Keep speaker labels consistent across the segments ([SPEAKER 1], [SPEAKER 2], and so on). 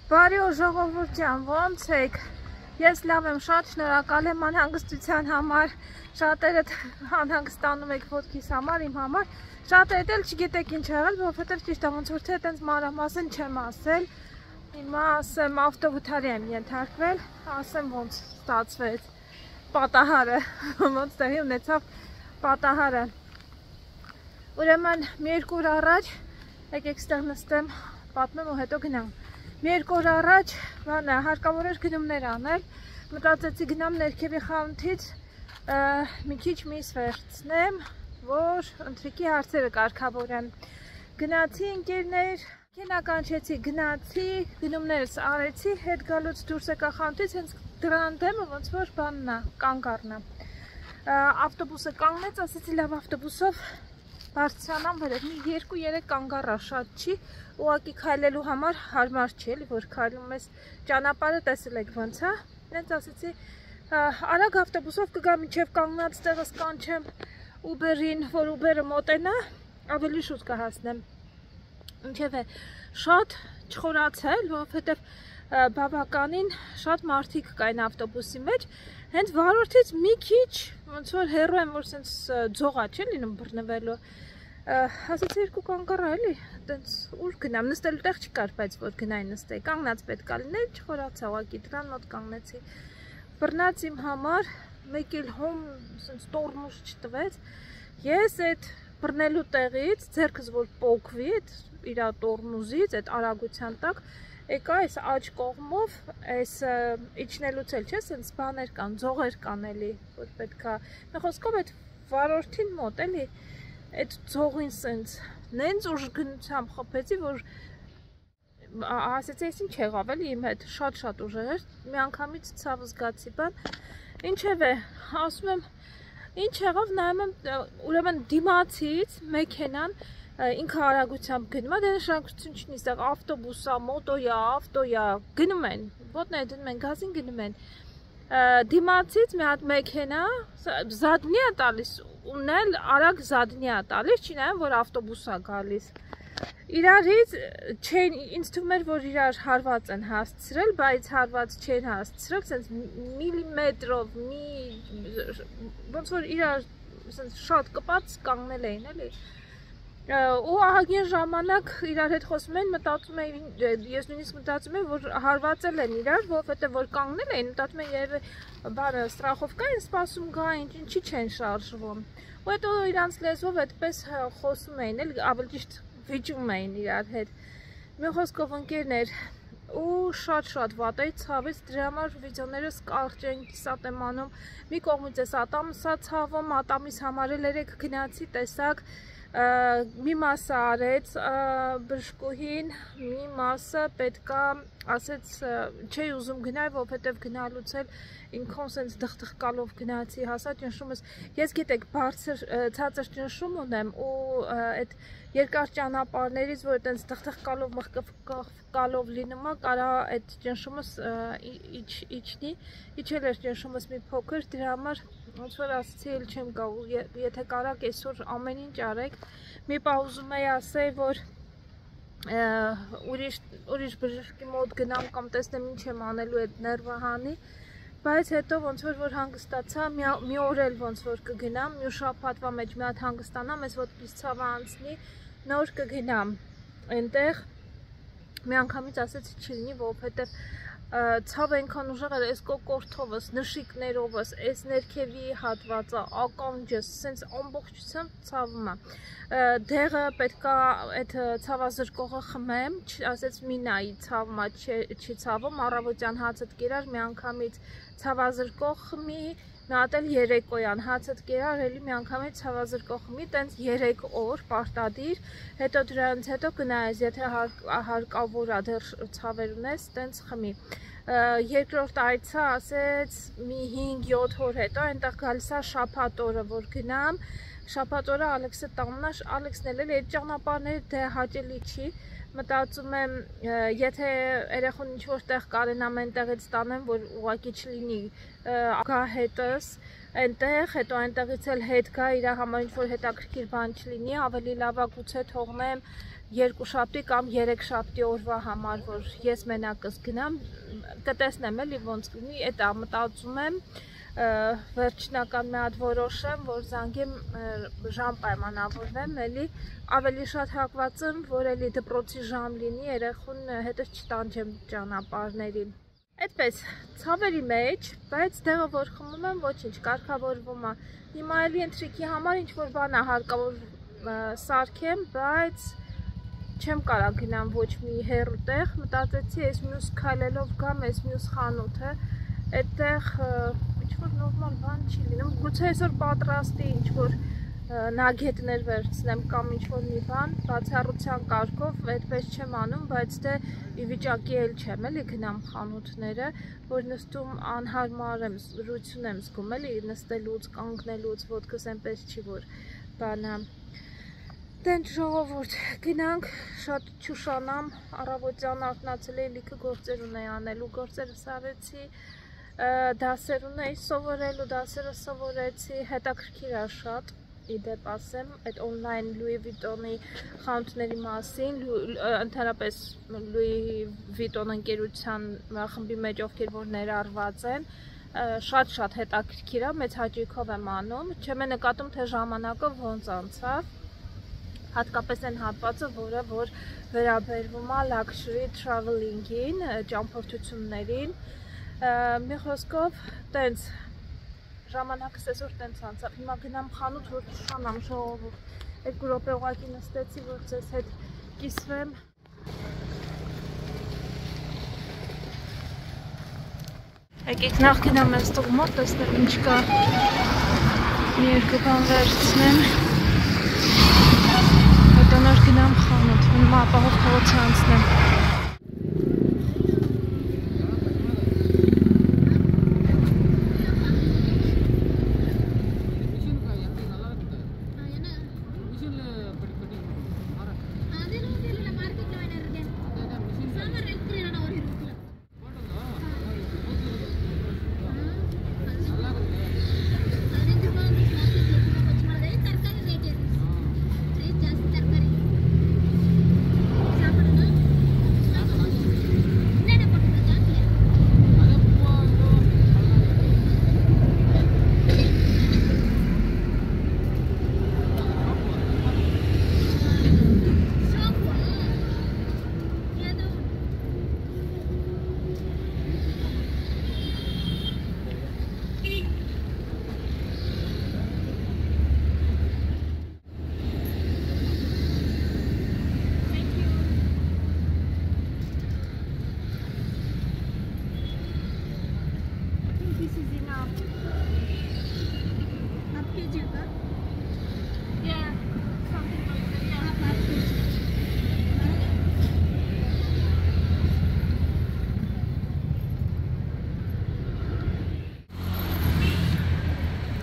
[SPEAKER 1] Բարի օր ժողովուրդ ջան, ո՞նց եք։ Ես լավ եմ, շատ շնորհակալ եմ անհանգստության համար, շատերը անհանգստանում եք ոտքիս համար, իմ համար, շատերը էլ չգիտեք ինչ եղել, որովհետև ճիշտ է ոնց որ թե այտենց մանրամասն չեմ ասել։ Հիմա ասեմ ավտովթարի եմ ենթարկվել, ասեմ ոնց ստացվեց պատահարը, ոնց տեղի ունեցավ պատահարը։ Ուրեմն մի երկու օր առաջ, եկեք ստեղ նստեմ, պատմեմ ու հետո գնամ։ Մի երկու օր առաջ հարկավոր էր գնումներ անել, մտածեցի գնամ ներքևի խանութից մի քիչ միս վերցնեմ, որ ընթրիքի հարցերը կարգավորեմ։ Գնացի ընկերներ, մեքենա կանչեցի, գնացի, գնումներս արեցի, հետ գալուց դուրս եկա խանութից, հենց դրան դեմը ոնց որ բանն է, կանգ առնա։ Ավտոբուսը կանգնեց, ասեցի լավ ավտոբուսով բարձրանամ վերև, մի 2-3 կանգ առա, շատ չի, ուղղակի քայլելու համար հարմար չի, էլի որ քայլում ես ճանապարհը տեսել եք ոնց է, հենց ասեցի արագ ավտոբուսով կգա մինչև կանգնած տեղս կանչեմ Uber-ին, որ Uber-ը մոտենա, ավելի շուտ կհասնեմ։ Ինչևէ, շատ չխորացել, որովհետև բավականին շատ մարդիկ կային ավտոբուսի մեջ, հենց վարորդից մի քիչ ոնց որ հեռու եմ, որ սենց ձողա չէ լինում բռնվելու, ասեցի երկու կանգ առա էլի, տենց ուր գնամ, նստելու տեղ չկար, բայց որ գնայի նստեի, կանգնած պետք է լիներ, չխորացա, ուղղակի դրան մոտ կանգնեցի, բռնած իմ համար, մեկ էլ հոմ սենց տորմուշ չտվեց, ես այդ բռնելու տեղից, ձեռքս որ պոկվի, իր տորմուզից, այդ արագության տակ, եկա այս աջ կողմով, այս իջնելուց էլ չէ, սենց բաներ կան, ձողեր կան էլի, որ պետքա, մի խոսքով այդ վարորդին մոտ էլի, այդ ձողին սենց, նենց ուժ գնությամբ խփեցի, որ ասեցի այս ինչ եղավ էլի իմ հետ, շատ ուժեղ էր, մի անգամից ցավ զգացի բան, ինչևէ, ասում եմ, ինչ եղավ, նայում եմ, ուրեմն դիմացից մեքենան ինքը արագությամբ գնում է, դե նշանակություն չունի, այստեղ ավտոբուսա, ավտոյա, գնում են, ոտները դնում են, գազին գնում են։ Դիմացից մի հատ մեքենա զադնի է տալիս, ունել արագ զադնի է տալիս, չի նայում, որ ավտոբուսա գալիս։ Իրարից չեն, ինձ թվում էր, որ իրար հարված են հասցրել, բայց հարված չեն հասցրել, սենց միլիմետրով, ոնց որ իրար շատ կպած կանգնել էին, էլի։ Ու ահագին ժամանակ իրար հետ խոսում էին, մտածում էին, ես նույնիսկ մտածում եմ, որ հարվածել են իրար, որովհետև որ կանգնել էին, մտածում են երևի բանը ստրախովկա են սպասում գային, ինչի չեն շարժվում։ Ու հետո իրանց լեզվով այդպես խոսում էին, էլ ավելի ճիշտ վիճում էին իրար հետ։ Մի խոսքով ընկերներ, ու շատ վատ էի ցավից, դրա համար վիդեոներս կարճ են, կիսատ եմ անում, մի կողմից էս ատամսա ցավում, ատամիս համար էլ երեք գնացի, տեսակ մի մասը արեց բժշկուհին, մի մասը պետքա ասեց չէի ուզում գնալ, որովհետև գնալուց էլ ինքն սենց դխդխկալով գնացի, հասա ճնշումս, ես գիտեք բարձր ցածր ճնշում ունեմ ու այդ երկար ճանապարհներից, որ այտենց դխդխկալով մխկալով լինում է, կարա այդ ճնշումս իջնի, իջել էր ճնշումս մի փոքր, դրա համար ոնց որ ասեցի էլ չեմ գա, եթե կարաք այսօր ամեն ինչ արեք, մի պահ ուզում էի ասել, որ ուրիշ բժշկի մոտ գնամ կամ տեսնեմ ինչ եմ անելու այդ ներվը հանի, բայց հետո ոնց որ հանգստացա, մի օր էլ ոնց որ կգնամ, մի շաբաթվա մեջ մի հատ հանգստանամ, այս ոտքից ցավը անցնի, նոր կգնամ այնտեղ, մի անգամից ասեցի չի լինի, որովհետև ցավը այնքան ուժեղ էր, այս կոկորթովս, նշիկներովս, այս ներքևի հատվածը, ականջս, սենց ամբողջությամբ ցավում է։ Դեղը պետքա այդ ցավազրկողը խմեմ, ասեց մի նայի ցավում է, չի ցավում, առավոտյան հացդ կերար, մի անգամից ցավազրկող խմի, մի հատ էլ երեկոյան հացդ կերար, էլի մի անգամից ցավազրկող խմի, տենց 3 օր պարտադիր, հետո դրանից հետո կնայես, եթե հարկավոր է դեռ ցավեր ունես, տենց խմի։ Երկրորդ այցը ասեց մի 5-7 օր հետո, այնտեղ գալիս է շաբաթ օրը, որ գնամ, շաբաթ օրը Ալեքսը տանն է, Ալեքսն էլ այդ ճանապարհները դե հաճելի չի, մտածում եմ, եթե երեխուն ինչ-որ տեղ կարենամ այնտեղից տանեմ, որ ուղղակի չլինի գա հետս, այնտեղ, հետո այնտեղից էլ հետ գա, իր համար ինչ-որ հետաքրքիր բան չլինի, ավելի լավ է գուցե թողնեմ 2 շաբթի կամ 3 շաբթի օրվա համար, որ ես մենակս գնամ, կտեսնեմ էլի ոնց կլինի, էդ մտածում եմ, վերջնական մի հատ որոշեմ, որ զանգեմ ժամ պայմանավորվեմ, էլի ավելի շատ հակված եմ, որ էլի դպրոցի ժամ լինի, երեխուն հետս չտանջեմ ճանապարհներին։ Այդպես, ցավերի մեջ, բայց դեղը որ խմում եմ, ոչինչ, կարգավորվում է։ Հիմա էլի ընթրիքի համար ինչ-որ բան է հարկավոր սարքեմ, բայց չեմ կարող գնամ ոչ մի հեռու տեղ, մտածեցի այս մյուս քայլելով գամ այս մյուս խանութը, այդտեղ ինչ-որ նորմալ բան չի լինում, գուցե այսօր պատրաստի ինչ-որ նագետներ վերցնեմ կամ ինչ-որ մի բան, բացառության կարգով այդպես չեմ անում, բայց դե ի վիճակի էլ չեմ էլի գնամ խանութները, որ նստում անհարմար եմ, զրույցություն եմ զգում էլի նստելուց, կանգնելուց, ոտքս այնպես չի, որ բանը Դենց ժողովուրդ, գնանք, շատ չուշանամ, առավոտյան արթնացել էի լիքը գործեր ունեի անելու, գործերս արեցի, դասեր ունեի սովորելու, դասերը սովորեցի, հետաքրքիր է շատ, իդեպ ասեմ, այդ օնլայն Louis Vuitton-ի խանութների մասին, ընդհանրապես Louis Vuitton ընկերության խմբի մեջ ովքեր որ ներառված են, շատ հետաքրքիր է, մեծ հաճույքով եմ անում, չեմ նկատում, թե ժամանակը ոնց անցավ, հատկապես այն հատվածը, որը որ վերաբերվում է luxury traveling-ին, ճամփորդություններին, մի խոսքով տենց ժամանակս այսօր տենց անցավ, հիմա գնամ խանութ, որ չուշանամ ժողովուրդ, 2 րոպե ուղղակի նստեցի, որ ձեզ հետ կիսվեմ։ Եկեք նախ գնամ այս տղմոտ, տեսնեմ ինչ կա, մի երկու բան վերցնեմ, հետո նոր գնամ խանութ, մնում ապահով փողոցը անցնեմ։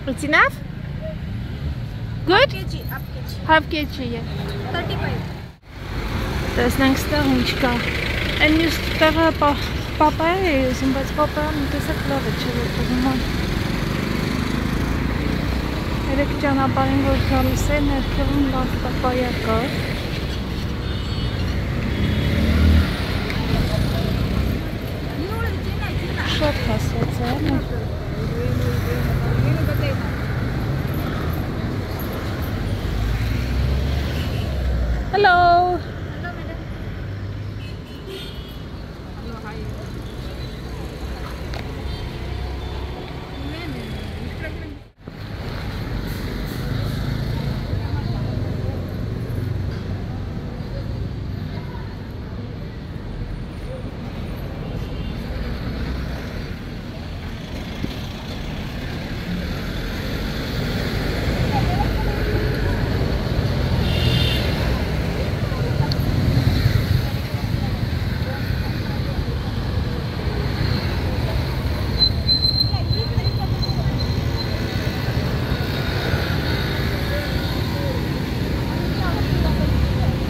[SPEAKER 1] It's enough? Good? Half kg, yeah. 35. Տեսնենք ստեղ ինչ կա։ Այն մյուս տեղը պապայա է ուզում, բայց պապայան մի տեսակ լավ է չէ որ տղման։ Երեք ճանապարհին որ գալիս է, ներքևում լավ պապայա կա։ Շատ հասած է, Hello. Hello, madam. Hello, hi.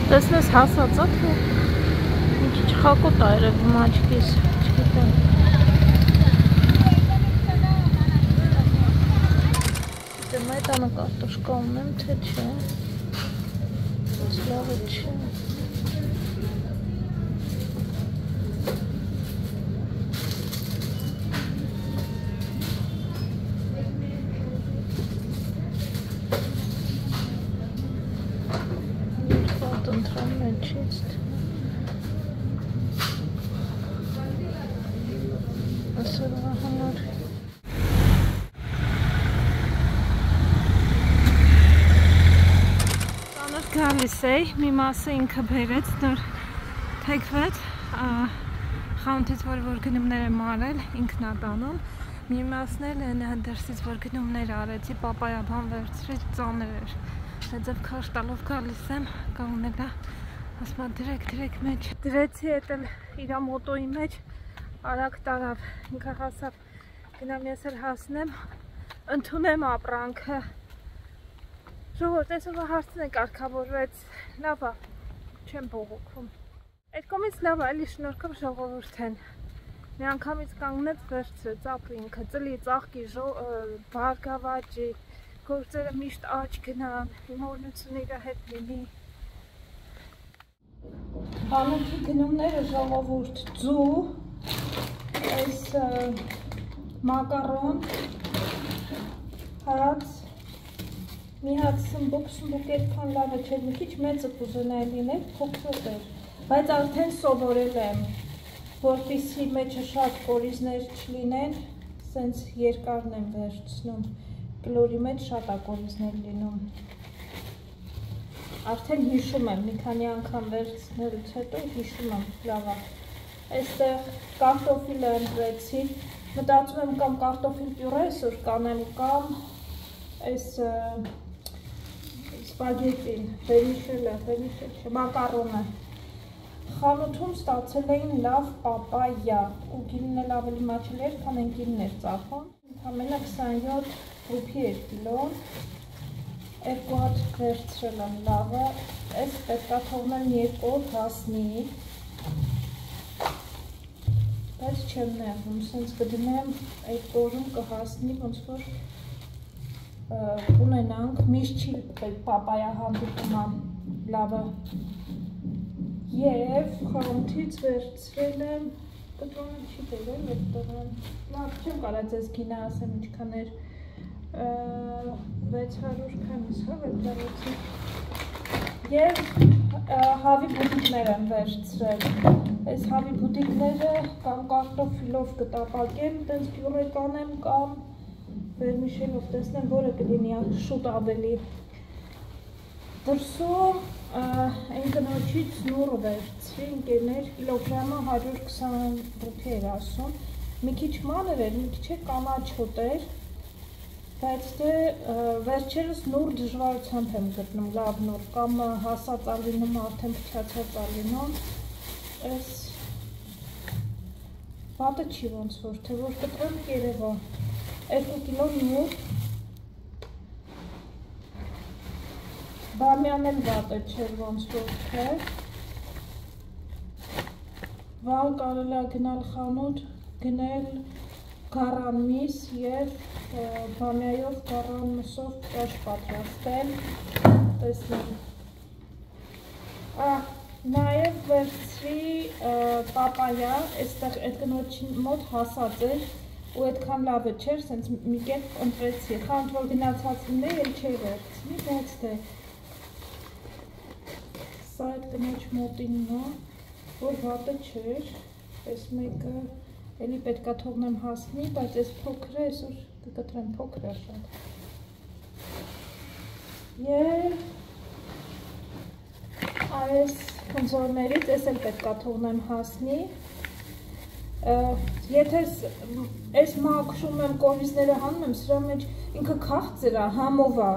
[SPEAKER 1] Տեսնես հասած է, թե ինչ չխակոտ է երևում աչքիս, չգիտեմ։ Դեմ այդ անը կարտոշկա ունեմ, թե չէ, բայց լավը չէ։ Ընտրամն են չից ասորվա համար Ծանր գալիս էի, մի մասը ինքը բերեց, նոր թեքվեց խանութից, որ գնումներ եմ արել, ինքն ա տանում Մի մասն էլ դրսից, որ գնումներ արեցի, պապայա բան վերցրեց, ծանր էր Ձև քաշ տալով գալիս եմ, կանգնել է, ասում դրեք մեջ Դրեցի էտ էլ իրա մոտոյի մեջ, արագ տարավ, ինքը հասավ, գնամ ես էլ հասնեմ, ընդունեմ ապրանքը Ժողորդ, այսօրվա հարցն է կարգավորվեց, լավ է, չեմ բողոքում Այդ կողմից լավ է, էլի շնորհքով ժողովուրդ են Մի անգամից կանգնեց վերցրեց ապրինքը, ծլի, ծաղկի, բարգավաճի, գործերը միշտ աճ գնան, իմորնությունը իր հետ լինի Խանութի գնումները ժողովուրդ ձու, այս մակարոն, հաց, մի հատ սմբուկ այդքան լավը չէր, մի քիչ մեծը կուզենայի լինել, փոքրոտ էր, բայց արդեն սովորել եմ Որպիսի մեջը շատ կորիզներ չլինեն, սենց երկարն եմ վերցնում, կլորի մեջ շատ ակորիզներ լինում Արդեն հիշում եմ, մի քանի անգամ վերցնելուց հետո հիշում եմ, լավ է Այստեղ կարտոֆիլը ընտրեցի, մտածում եմ կամ կարտոֆիլ պյուրե այսօր կանեմ կամ այս սպագետին, վերիշել մակարոնը Խանութում ստացել էին լավ պապայա ու գինն էլ ավելի մաչել էր, քան են գինն էր ծախում Ամենը 27 ռուպի էր կիլոն Երկու հատ վերցրել եմ լավը Այս պետքա թողնել մի երկու օր հասնի Բայց չեմ նեղում, սենց կդնեմ այդ օրում կհասնի, ոնց որ ունենանք, միշտ չի պապայա հանդիպումա լավը Եվ խանութից վերցրել եմ, կտրոնը չի բերել էդ տղան, լավ չեմ կարա ձեզ գինը ասեմ ինչքան էր 600 քանիս վերջարեցի Եվ հավի բուտիկներ եմ վերցրել, այս հավի բուտիկները կամ կարտոֆիլով կտապակեմ, տենց պյուրե կանեմ կամ վերմիշելով տեսնեմ, որը կլինի շուտ ավելի Դրսում այն կնոջից նուրը վերցրի, ընկերներ, կիլոգրամը 120 ռուպի էր ասում, մի քիչ մանր էր, մի քիչ կանաչոտ էր, բայց դե վերջերս նուր դժվարությամբ եմ գտնում, լավ նուր, կամ հասած ալինում, արդեն փչացած ալինում, այս վատը չի ոնց որ, թե որ կտրեմ կերևա, 2 կիլո նուր, Բամյան էլ վատը չէր ոնց որ թե Վաղ կարել է գնալ խանութ, գնել գարան միս և բամյայով գարան մսով կաշ պատրաստել տեսնեմ Նաև վերցրի պապայա, այստեղ այդ կնոջի մոտ հասած էր ու այդքան լավը չէր, սենց մի կերպ ընտրեցի խանութ որ գնացածին է, էլ չէի վերցնի, բայց թե Սա այդ կնոջ մոտինն է, որ վատը չէր, այս մեկը էլի պետքա թողնեմ հասնի, բայց այս փոքրը այսօր կկտրեմ փոքրը շատ Եվ այս խնձորներից այս էլ պետքա թողնեմ հասնի Եթե այս մաքրում եմ կորիզները հանում եմ, սրա մեջ ինքը քաղցր է, համով է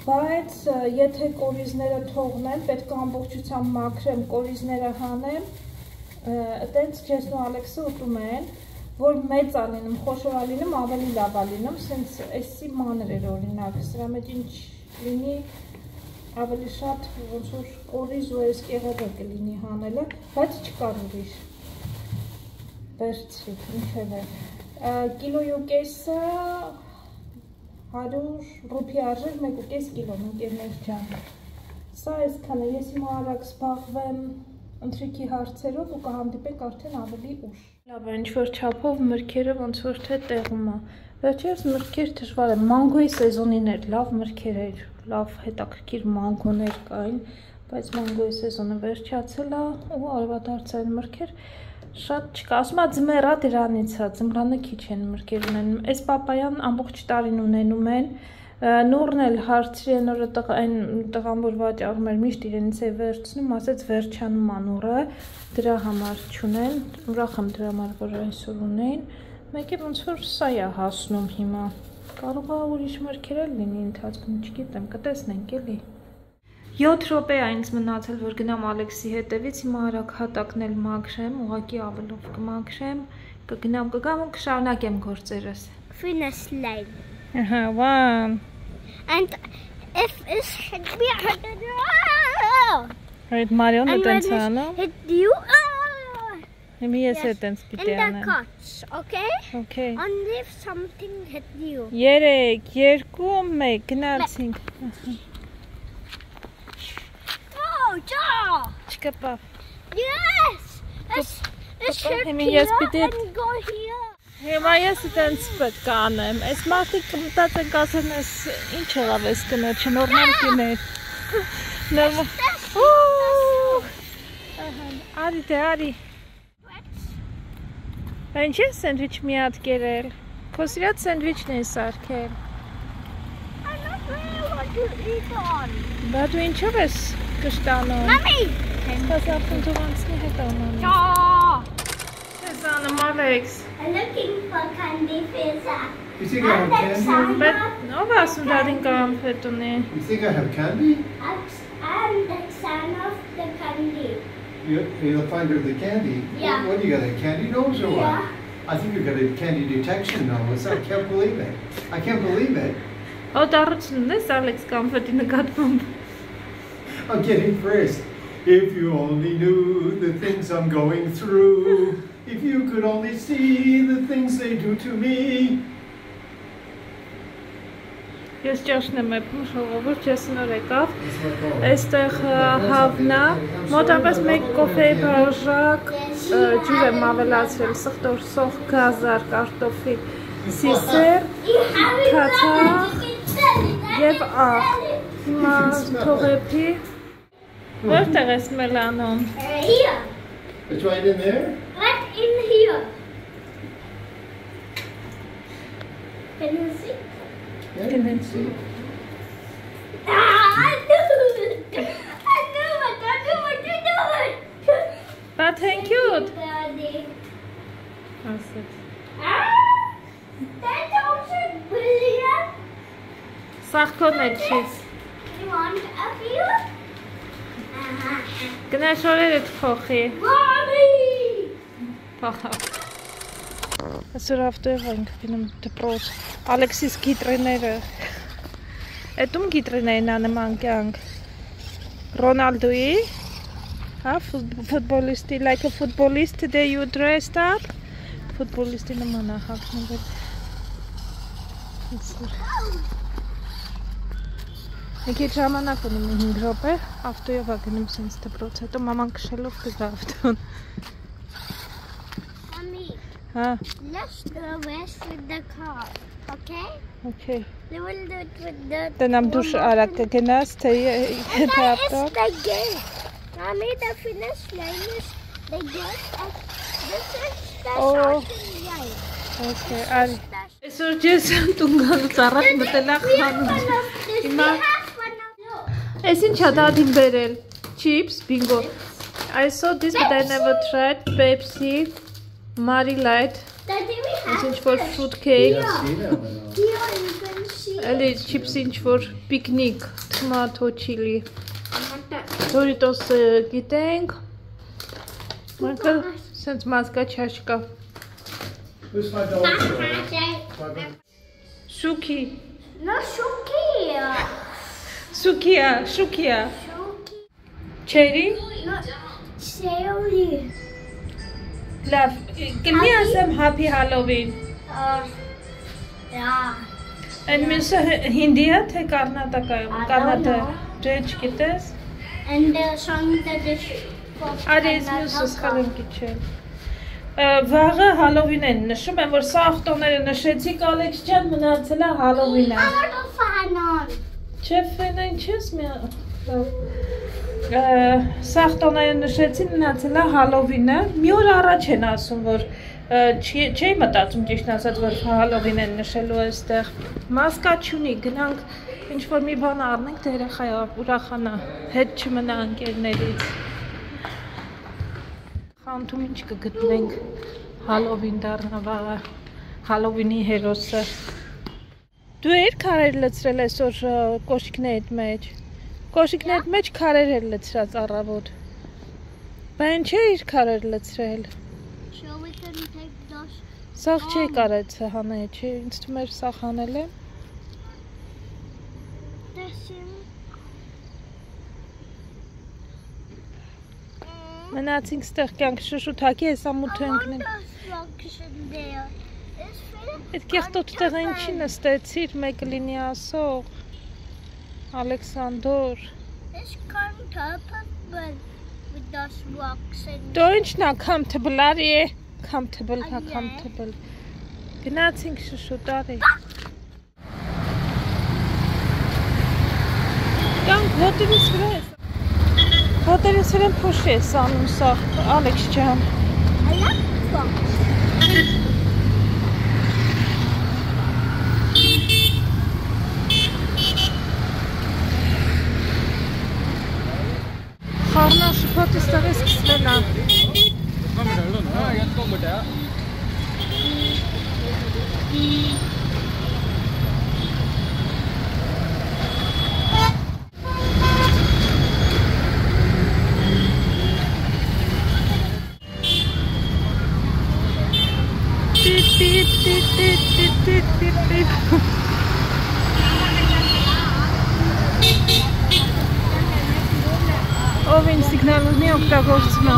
[SPEAKER 1] Բայց եթե կորիզները թողնեմ, պետք է ամբողջությամբ մաքրեմ, կորիզները հանեմ, այտենց Ջեսն ու Ալեքսը ուտում են, որ մեծ ալինում, խոշոր ալինում, ավելի լավ ալինում, սենց էսի մանր էր օրինակ, սրա մեջ ինչ լինի ավելի շատ ոնց որ կորիզ ու այս կեղևը կլինի հանելը, բայց չկար ուրիշ, վերցրի, ինչև է, կիլոյու կեսը 100 ռուպի արժեր 1.5 կիլոն ընկերներ ջան Սա այսքանը, ես հիմա արագ զբաղվեմ ընթրիքի հարցերով ու կհանդիպենք արդեն ավելի ուշ Լավ է, ինչ-որ չափով մրգերը ոնց որ թե տեղում է Վերջերս մրգեր դժվար է, մանգոյի սեզոնին էր, լավ մրգեր էր, լավ հետաքրքիր մանգոներ կային բայց մանգոյի սեզոնը վերջացել է ու արևադարձային մրգեր շատ չկա, ասում է ձմեռա դրանից է, ձմռանը քիչ են մրգեր ունենում, այս պապայան ամբողջ տարին ունենում են, Նուրն էլ հարցրի են օրը այն տղան, որ վաճառում էր միշտ իրենից է վերցնում, ասեց վերջանում անուրը, դրա համար չունեն, ուրախ եմ դրա համար, որ այսօր ունեին, մեկ է ոնց որ սա է հասնում հիմա, կարող է ուրիշ մրգեր էլ լինի ընթացքում, չգիտեմ, կտեսնենք էլի։ 7 րոպե է ինձ մնացել, որ գնամ Ալեքսի հետևից, հիմա արագ հատակն էլ մաքրեմ, ուղղակի ավելով կմաքրեմ, կգնամ կգամ ու կշարունակեմ գործերս։
[SPEAKER 2] Finish line.
[SPEAKER 1] One.
[SPEAKER 2] And if it hit me,
[SPEAKER 1] Right, Marion,
[SPEAKER 2] and when
[SPEAKER 1] it
[SPEAKER 2] hit you,
[SPEAKER 1] Maybe yes,
[SPEAKER 2] yes.
[SPEAKER 1] it
[SPEAKER 2] In the cuts, okay?
[SPEAKER 1] Okay.
[SPEAKER 2] Only if something hit you.
[SPEAKER 1] Երեք, երկու, մեկ, գնացինք։
[SPEAKER 2] Oh, ja!
[SPEAKER 1] Չկպավ։
[SPEAKER 2] Yes! It's hit
[SPEAKER 1] Maybe
[SPEAKER 2] here
[SPEAKER 1] yes, we did.
[SPEAKER 2] and go here.
[SPEAKER 1] Հիմա ես այդպես պետք է անեմ։ Այս մարդիկ մտածեն ասեն, ես ինչ եղավ այս կնոջը, նորմալ կիներ։ Նորմալ։ Արի դե, արի։ Ինչ է սենդվիչ մի հատ կերել։ Քո սիրած սենդվիչն է սարքել։
[SPEAKER 2] I don't really want to eat on.
[SPEAKER 1] Բա դու ինչով ես կշտանում։
[SPEAKER 2] Mommy!
[SPEAKER 1] Սպաս արդեն դու անցնի հետ ամանում։
[SPEAKER 2] Ja!
[SPEAKER 1] Ես անում Ալեքս։
[SPEAKER 2] I'm looking for candy pizza.
[SPEAKER 3] You think I have candy?
[SPEAKER 1] Բայց ով ասում դադին կամփետ ունի։
[SPEAKER 3] You think I have candy?
[SPEAKER 2] I'm the son of the candy.
[SPEAKER 3] You're the finder of the candy?
[SPEAKER 2] Yeah.
[SPEAKER 3] What, you got a candy nose or what?
[SPEAKER 2] Yeah.
[SPEAKER 3] I think you got a candy detection nose. I can't believe it. I can't believe it.
[SPEAKER 1] Ո դառությունն ես Ալեքս կամփետի նկատմամբ։
[SPEAKER 3] I'm getting first. If you only knew the things I'm going through. If you could only see the things they do to me.
[SPEAKER 1] Ես ճաշն եմ եփում, ժողովուրդ, ես նոր եկավ, այստեղ հավնա, մոտապես մեկ կոֆեի բաժակ, ջուր եմ ավելացրել, սխտոր սոխ, գազար, կարտոֆիլ, սիսեր, քացախ և աղ, հիմա թողեփի, որտեղ ես մելանում։
[SPEAKER 2] Here.
[SPEAKER 3] It's right in there?
[SPEAKER 2] Right in here. Can you see?
[SPEAKER 3] Yeah, you can see.
[SPEAKER 2] I knew it. I knew it. I knew what to do it.
[SPEAKER 1] But thank you.
[SPEAKER 2] Daddy.
[SPEAKER 1] Ասեց։
[SPEAKER 2] That's also brilliant.
[SPEAKER 1] Սաղքոն է չիս։
[SPEAKER 2] You want a few?
[SPEAKER 1] Գնա շորերը թխոխի։
[SPEAKER 2] Mommy!
[SPEAKER 1] Պախա։ Այսօր ավտոյով ենք գնում դպրոց։ Ալեքսիս գիտրիները։ Էդում գիտրիներն անման կյանք։ Ռոնալդոյի։ Հա, ֆուտբոլիստի, like a footballist today you dressed up։ Ֆուտբոլիստի նման է հագնվել։ Եկի ժամանակ ունեմ 5 րոպե, ավտոյով է գնում սենց դպրոց, հետո մաման քշելով կգա ավտոն։
[SPEAKER 2] Mommy,
[SPEAKER 1] Հա,
[SPEAKER 2] let's do this with the car, okay?
[SPEAKER 1] okay։
[SPEAKER 2] We will do it with the...
[SPEAKER 1] Տնամ դուշ արագ կգնաս, թե հետ
[SPEAKER 2] That
[SPEAKER 1] ավտո։
[SPEAKER 2] is the gate. Mommy, the finish line is the gate. This is the
[SPEAKER 1] Oh.
[SPEAKER 2] starting line.
[SPEAKER 1] Okay, արի։ Այսօր ջես տուն գալուց առաջ մտելա խանութ։ Հիմա Այս ինչ է դադին բերել։ Chips, bingo. I saw this but I never tried. Pepsi, Marie Light,
[SPEAKER 2] Daddy, we
[SPEAKER 1] այս
[SPEAKER 2] have
[SPEAKER 1] ինչ որ fruit cake,
[SPEAKER 3] Yeah, I've seen that one.
[SPEAKER 2] here you can see.
[SPEAKER 1] էլի chips ինչ որ picnic, tomato chili, Doritos գիտենք, մանկը սենց մազկա չաշկա,
[SPEAKER 3] Who's my dog?
[SPEAKER 1] Շուքի,
[SPEAKER 2] No, Shuki.
[SPEAKER 1] Սուքիա, շուքիա,
[SPEAKER 2] Shuki.
[SPEAKER 1] չերի,
[SPEAKER 2] No, Sherry.
[SPEAKER 1] լավ, կլի ասեմ happy Halloween,
[SPEAKER 2] Yeah.
[SPEAKER 1] են մյուսը հինդի է, թե կարնատակա,
[SPEAKER 2] I don't
[SPEAKER 1] կարնատա,
[SPEAKER 2] know.
[SPEAKER 1] դե չգիտես,
[SPEAKER 2] And the song that is for
[SPEAKER 1] Արի ես մյուսը սխալ եմ կիչել, վաղը Halloween են նշում եմ, որ սա աղտոները նշեցիք Ալեքս ջան մնացել է Halloween-ը,
[SPEAKER 2] I want to find on.
[SPEAKER 1] Չէ ֆենը ինչ ես մի, Սաղ տոները նշեցին, մնացել է Հալովինը։ Մի օր առաջ են ասում, որ չի մտածում ճիշտ ասած, որ Հալովին են նշելու այստեղ։ Մասկա չունի, գնանք ինչ-որ մի բան առնենք, թե երեխայը ուրախանա, հետ չմնա ընկերներից։ Խանութում ինչ կգտնենք, Հալովին դառնա վաղը, Հալովինի հերոսը։ Դու էիր քարեր լցրել այսօր կոշիկներիդ մեջ։ Կոշիկներիդ մեջ քարեր էր լցրած առավոտ։ Բան չէիր քարեր լցրել։ Սաղ չի կարեց հանել, չի, ինձ թվում էր սաղ հանել է։ Մնացինք ստեղ կյանք շշութակի ես ամութը ընկնել։ Այդ կեղտոտ տեղը ինչի նստեցիր, մեկը լինի ասող։ Ալեքսանդր։ Դու ինչն է comfortable արի է, comfortable։ Գնացինք շշուտ արի։ Կյանք ոտերից վրա ես։ Ոտերից վրա փոշ ես անում սաղ, Ալեքս ջան։ Խառնա շփոթը ստեղ է սկսվել է։ Ով ինչ սիգնալումի օգտագործում է։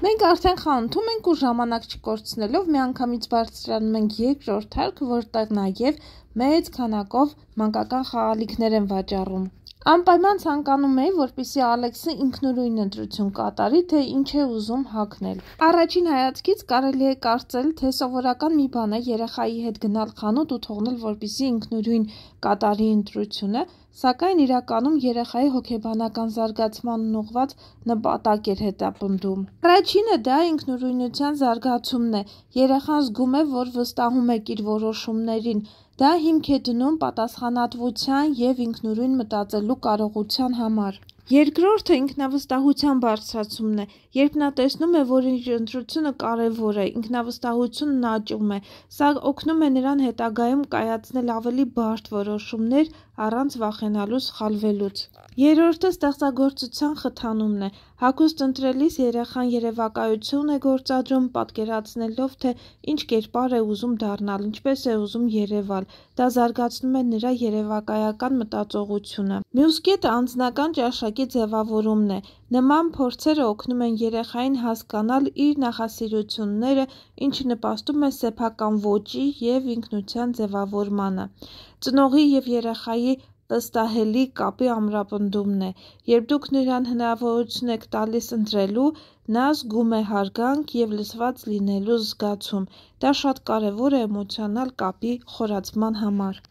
[SPEAKER 1] Մենք արդեն խանութում ենք ու ժամանակ չկորցնելով միանգամից բարձրանում ենք երկրորդ հարկը, որտեղ նաև մեծ քանակով մանկական խաղալիքներ են վաճառում։ Անպայման ցանկանում էի, որպեսզի Ալեքսը ինքնուրույն ընտրություն կատարի, թե ինչ է ուզում հագնել։ Առաջին հայացքից կարելի է կարծել, թե սովորական մի բան է երեխայի հետ գնալ խանութ ու թողնել, որպեսզի ինքնուրույն կատարի ընտրությունը, սակայն իրականում երեխայի հոգեբանական զարգացմանն ուղղված նպատակ էր հետապնդում։ Առաջինը դա ինքնուրույնության զարգացումն է։ Երեխան զգում է, որ վստահում եք իր որոշումներին։ Դա հիմք է դնում պատասխանատվության և ինքնուրույն մտածելու կարողության համար։ Երկրորդը ինքնավստահության բարձրացումն է, երբ նա տեսնում է, որ իր ընտրությունը կարևոր է, ինքնավստահությունն աճում է, սա օգնում է նրան հետագայում կայացնել ավելի բարդ որոշումներ առանց վախենալու սխալվելուց։ Երրորդը ստեղծագործության խթանումն է, հագուստ ընտրելիս երեխան երևակայություն է գործադրում, պատկերացնելով, թե ինչ կերպար է ուզում դառնալ, ինչպես է ուզում երևալ, դա զարգացնում է նրա երևակայական մտածողությունը։ Մյուս կետը անձնական ճաշակի ձևավորումն է, նման փորձերը օգնում են երեխային հասկանալ իր նախասիրությունները, ինչը նպաստում է սեփական ոճի և ինքնության ձևավորմանը։ Ծնողի և երեխայի վստահելի կապի ամրապնդումն է, երբ դուք նրան հնարավորություն եք տալիս ընտրելու, նա զգում է հարգանք և լսված լինելու զգացում, դա շատ կարևոր է էմոցիոնալ կապի խորացման համար։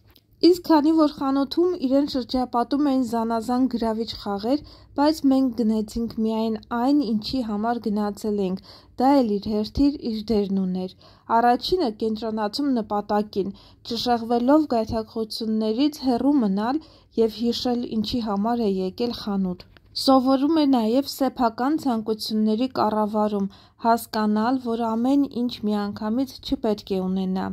[SPEAKER 1] Իսկ քանի որ խանութում իրեն շրջապատում էին զանազան գրավիչ խաղեր, բայց մենք գնեցինք միայն այն, ինչի համար գնացել էինք, դա էլ իր հերթին իր դերն ուներ։ Առաջինը կենտրոնացում նպատակին, չշեղվելով գայթակղություններից հեռու մնալ և հիշել ինչի համար է եկել խանութ։ Սովորում է նաև սեփական ցանկությունների կառավարում, հասկանալ, որ ամեն ինչ միանգամից չպետք է ունենա։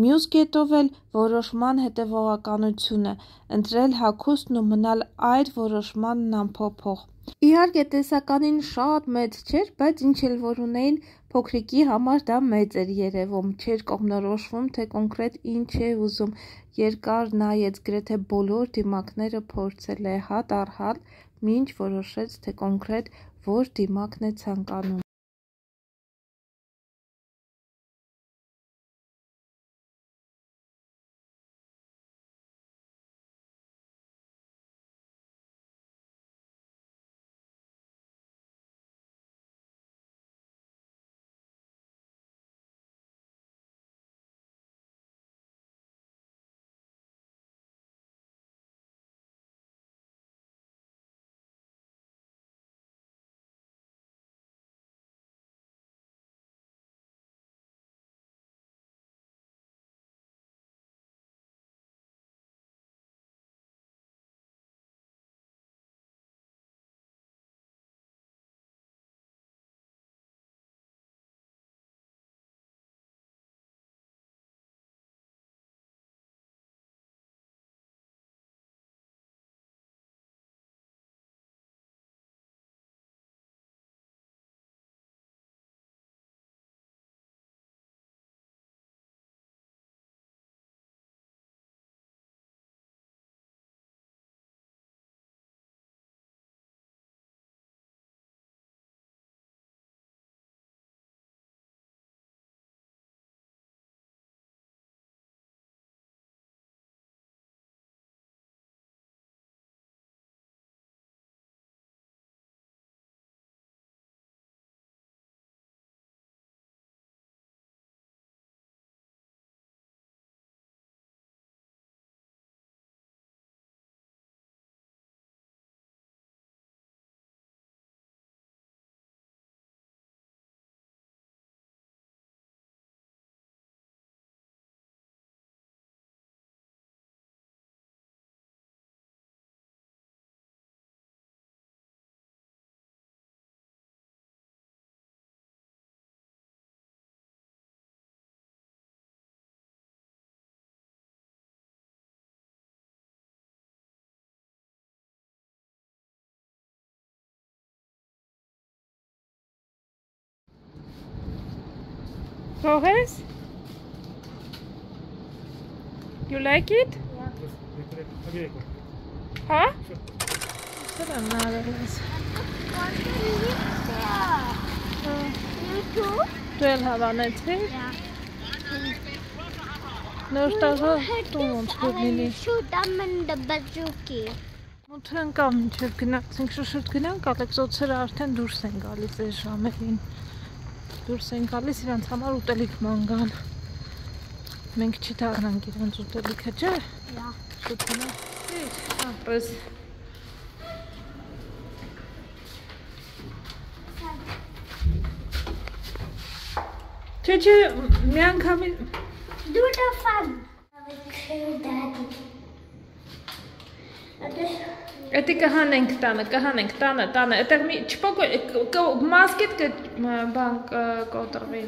[SPEAKER 1] Մյուս կետով էլ որոշման հետևողականությունը, ընտրել հագուստն ու մնալ այդ որոշմանն անփոփոխ։ Իհարկե տեսականին շատ մեծ չէր, բայց ինչ էլ որ ունեին, փոքրիկի համար դա մեծ էր երևում, չէր կողմնորոշվում, թե կոնկրետ ինչ է ուզում, երկար նայեց, գրեթե բոլոր դիմակները փորձել է հատ առ հատ, մինչ որոշեց, թե կոնկրետ որ դիմակն է ցանկանում։ Rohes? You like it? Huh?
[SPEAKER 2] You too?
[SPEAKER 1] 12 հավանեցի։ Նոր տարվա տուն ոնց կլինի։
[SPEAKER 2] Shoot them in the bazooki.
[SPEAKER 1] Մոտ ընկավ մինչև գնացինք շուշուտ գնանք, Ալեքսոցերը արդեն դուրս են գալիս այս ժամերին։ Դուրս են գալիս իրանց համար ուտելիք ման գան։ Մենք չի թաղնանք իրանց ուտելիքը, չէ՞։
[SPEAKER 2] Yeah.
[SPEAKER 1] Շուտ գնանք։ Ապրես։ Չէ, մի անգամին
[SPEAKER 2] Do the fun. I will kill daddy.
[SPEAKER 1] Էդի կհանենք տանը, այդտեղ մի չպոկո մասկետ բան կոտրվի։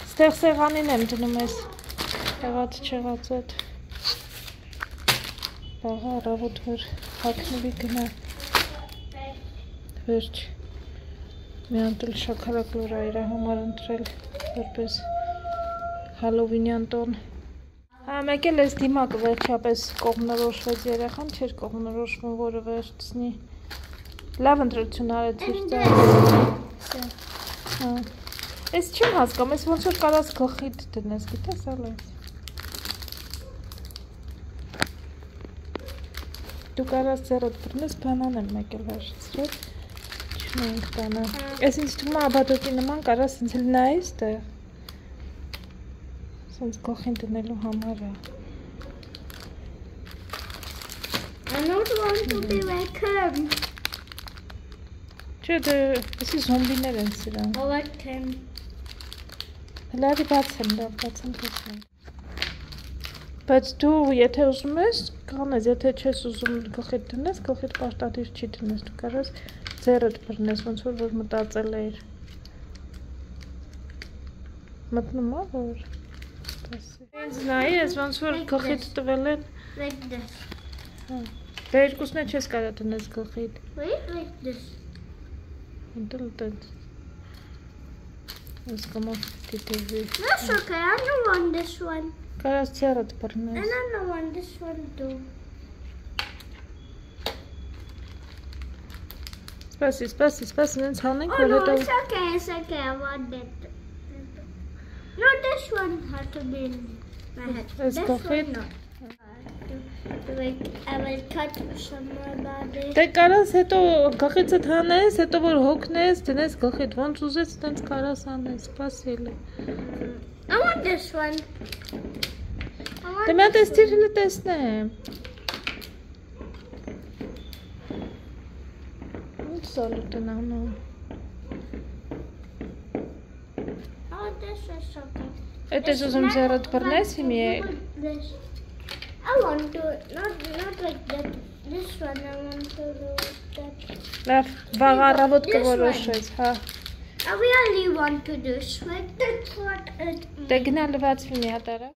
[SPEAKER 1] Ստեղ սեղանին եմ դնում ես եղած չեղած էդ բաղա առավոտ որ հագնվի գնա վերջ մի անտել շաքարակ լորա իրա համար ընտրել որպես հալովինյան տոն հա մեկ էլ ես դիմակը վերջապես կողմնորոշվեց երեխան չէր կողմնորոշվում որը վերջցնի լավ ընտրություն արեցիր հա ես չեմ հասկանում ես ոնց որ կարաս գլխիդ դնես գիտես ալես դու կարաս ձեռդ բռնես բանան եմ մեկ էլ վերջացրել չունենք տանը ես ինձ թվում է աբադոկի նման կարաս ինձ էլ նայես տեղ սենց գլխին դնելու համար է
[SPEAKER 2] I don't want to be like him.
[SPEAKER 1] Չէ դե էսի զոմբիներ են սիրան
[SPEAKER 2] I like him.
[SPEAKER 1] Հլարի բացեմ Բայց դու եթե ուզում ես կանես, եթե չես ուզում գլխիդ դնես, գլխիդ պարտադիր չի դնես, դու կարաս ձեռդ բռնես, ոնց որ մտածել էիր։ Մտնում ա որ։ Ինձ նայի ես ոնց որ գլխիդ տվել են։
[SPEAKER 2] Like this.
[SPEAKER 1] Դե երկուսն է չես կարա դնես գլխիդ։
[SPEAKER 2] Wait, like this.
[SPEAKER 1] Ընդել տենց։ Ես կամա դիտեվի։
[SPEAKER 2] That's okay, I don't want this one.
[SPEAKER 1] Կարաս ձեռդ բռնես։
[SPEAKER 2] And I don't want this one too.
[SPEAKER 1] Սպասի, նենց հանենք,
[SPEAKER 2] Oh
[SPEAKER 1] որ
[SPEAKER 2] no,
[SPEAKER 1] հետո…
[SPEAKER 2] it's okay, I want it. No, this one has to be in my head.
[SPEAKER 1] Let's
[SPEAKER 2] This
[SPEAKER 1] go
[SPEAKER 2] one
[SPEAKER 1] fit.
[SPEAKER 2] not. I will cut some more about it.
[SPEAKER 1] Դե կարաս հետո գլխիցդ հանես, հետո որ հոգնես, դնես գլխիդ, ոնց ուզես, տենց կարաս անես, սպասիլ է։
[SPEAKER 2] I want this one.
[SPEAKER 1] Դե մի հատ ես թիրհլը տեսնեմ։ Ինչ սալուտ են անում։
[SPEAKER 2] Oh, this is okay.
[SPEAKER 1] Էդ ես ուզում ձեռդ բռնես հիմի է։
[SPEAKER 2] This. I want to, not like that. This one, I want to do that.
[SPEAKER 1] Լավ, վաղ առավոտ կորոշես, հա։
[SPEAKER 2] I really want to do sweat. That's what it
[SPEAKER 1] Դե գնա լվացվի մի հատ արա։